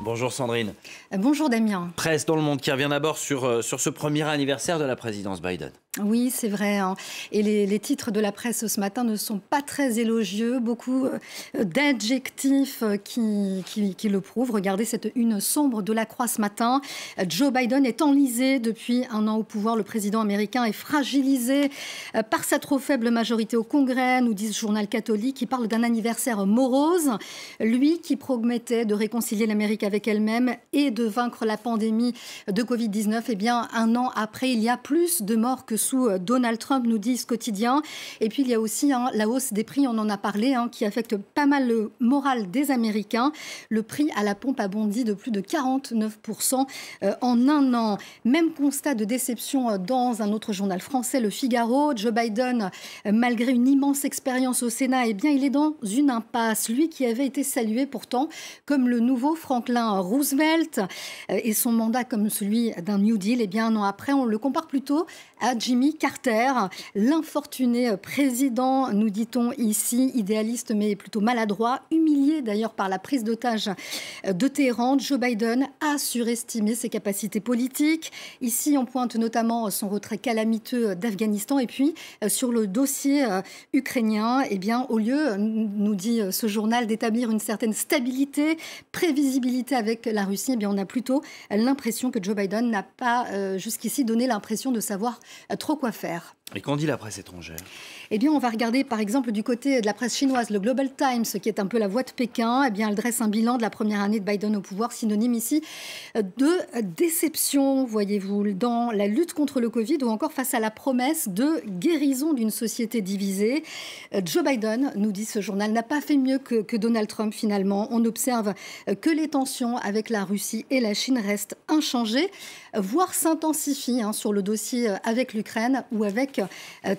Bonjour Sandrine. Bonjour Damien. Presse dans le monde qui revient d'abord sur ce premier anniversaire de la présidence Biden. Oui, c'est vrai, hein. Et les titres de la presse ce matin ne sont pas très élogieux. Beaucoup d'adjectifs qui le prouvent. Regardez cette une sombre de la Croix ce matin. Joe Biden est enlisé depuis un an au pouvoir. Le président américain est fragilisé par sa trop faible majorité au Congrès, nous dit ce journal catholique, qui parle d'un anniversaire morose. Lui qui promettait de réconcilier l'Amérique avec elle-même et de vaincre la pandémie de Covid-19. Eh bien, un an après, il y a plus de morts que sous Donald Trump, nous dit ce quotidien. Et puis, il y a aussi la hausse des prix, on en a parlé, qui affecte pas mal le moral des Américains. Le prix à la pompe a bondi de plus de 49% en un an. Même constat de déception dans un autre journal français, Le Figaro. Joe Biden, malgré une immense expérience au Sénat, eh bien, il est dans une impasse. Lui qui avait été salué pourtant comme le nouveau Franklin Roosevelt et son mandat comme celui d'un New Deal, eh bien, un an après, on le compare plutôt à Jimmy Carter, l'infortuné président, nous dit-on ici, idéaliste mais plutôt maladroit, humilié d'ailleurs par la prise d'otage de Téhéran. Joe Biden a surestimé ses capacités politiques. Ici, on pointe notamment son retrait calamiteux d'Afghanistan. Et puis, sur le dossier ukrainien, eh bien, au lieu, nous dit ce journal, d'établir une certaine stabilité, prévisibilité avec la Russie, eh bien, on a plutôt l'impression que Joe Biden n'a pas jusqu'ici donné l'impression de savoir trop quoi faire. Et qu'en dit la presse étrangère ? Eh bien, on va regarder par exemple du côté de la presse chinoise, le Global Times, qui est un peu la voix de Pékin. Eh bien, elle dresse un bilan de la première année de Biden au pouvoir, synonyme ici de déception, voyez-vous, dans la lutte contre le Covid ou encore face à la promesse de guérison d'une société divisée. Joe Biden, nous dit ce journal, n'a pas fait mieux que Donald Trump finalement. On observe que les tensions avec la Russie et la Chine restent inchangées, voire s'intensifient sur le dossier avec l'Ukraine ou avec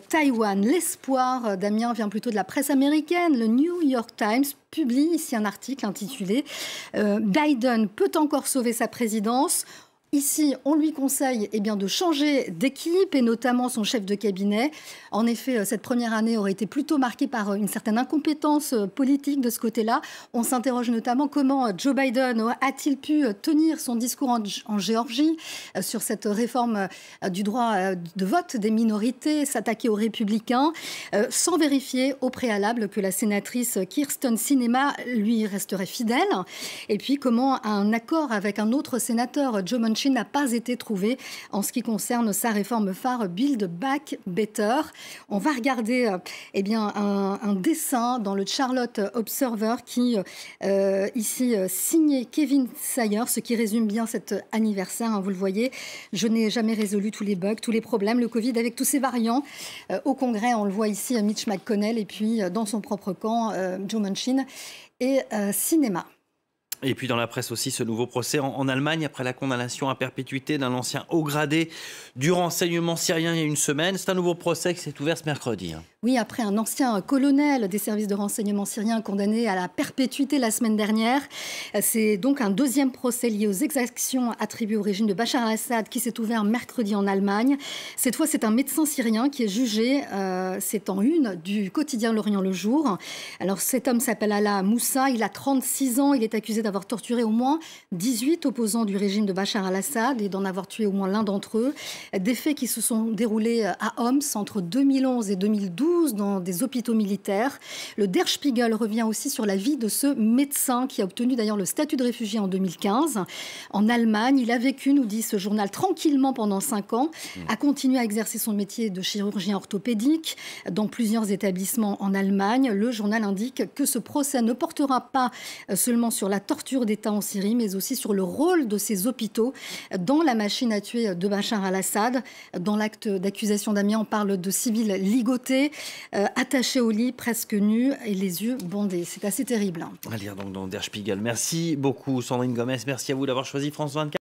Taïwan. L'espoir, Damien, vient plutôt de la presse américaine. Le New York Times publie ici un article intitulé « Biden peut encore sauver sa présidence ». Ici, on lui conseille de changer d'équipe et notamment son chef de cabinet. En effet, cette première année aurait été plutôt marquée par une certaine incompétence politique de ce côté-là. On s'interroge notamment comment Joe Biden a-t-il pu tenir son discours en Géorgie sur cette réforme du droit de vote des minorités, s'attaquer aux républicains, sans vérifier au préalable que la sénatrice Kyrsten Sinema lui resterait fidèle. Et puis comment un accord avec un autre sénateur, Joe Manchin, n'a pas été trouvé en ce qui concerne sa réforme phare Build Back Better. On va regarder un dessin dans le Charlotte Observer qui ici signé Kevin Sayer, ce qui résume bien cet anniversaire. Vous le voyez, je n'ai jamais résolu tous les bugs, tous les problèmes, le Covid avec tous ses variants. Au Congrès, on le voit ici, Mitch McConnell, et puis dans son propre camp, Joe Manchin et Sinema. Et puis dans la presse aussi, ce nouveau procès en Allemagne après la condamnation à perpétuité d'un ancien haut gradé du renseignement syrien il y a une semaine. C'est un nouveau procès qui s'est ouvert ce mercredi. Oui, après un ancien colonel des services de renseignement syriens condamné à la perpétuité la semaine dernière. C'est donc un deuxième procès lié aux exactions attribuées au régime de Bachar al-Assad qui s'est ouvert mercredi en Allemagne. Cette fois, c'est un médecin syrien qui est jugé. C'est en une du quotidien L'Orient le Jour. Alors cet homme s'appelle Alaa Moussa, il a 36 ans, il est accusé d'avoir torturé au moins 18 opposants du régime de Bachar al-Assad et d'en avoir tué au moins l'un d'entre eux. Des faits qui se sont déroulés à Homs entre 2011 et 2012 dans des hôpitaux militaires. Le Der Spiegel revient aussi sur la vie de ce médecin qui a obtenu d'ailleurs le statut de réfugié en 2015. En Allemagne, il a vécu, nous dit ce journal, tranquillement pendant 5 ans, a continué à exercer son métier de chirurgien orthopédique dans plusieurs établissements en Allemagne. Le journal indique que ce procès ne portera pas seulement sur la torture d'État en Syrie, mais aussi sur le rôle de ces hôpitaux dans la machine à tuer de Bachar al-Assad. Dans l'acte d'accusation, Damien, on parle de civils ligotés, attachés au lit, presque nus et les yeux bandés. C'est assez terrible. À lire donc dans Der Spiegel. Merci beaucoup Sandrine Gomez. Merci à vous d'avoir choisi France 24.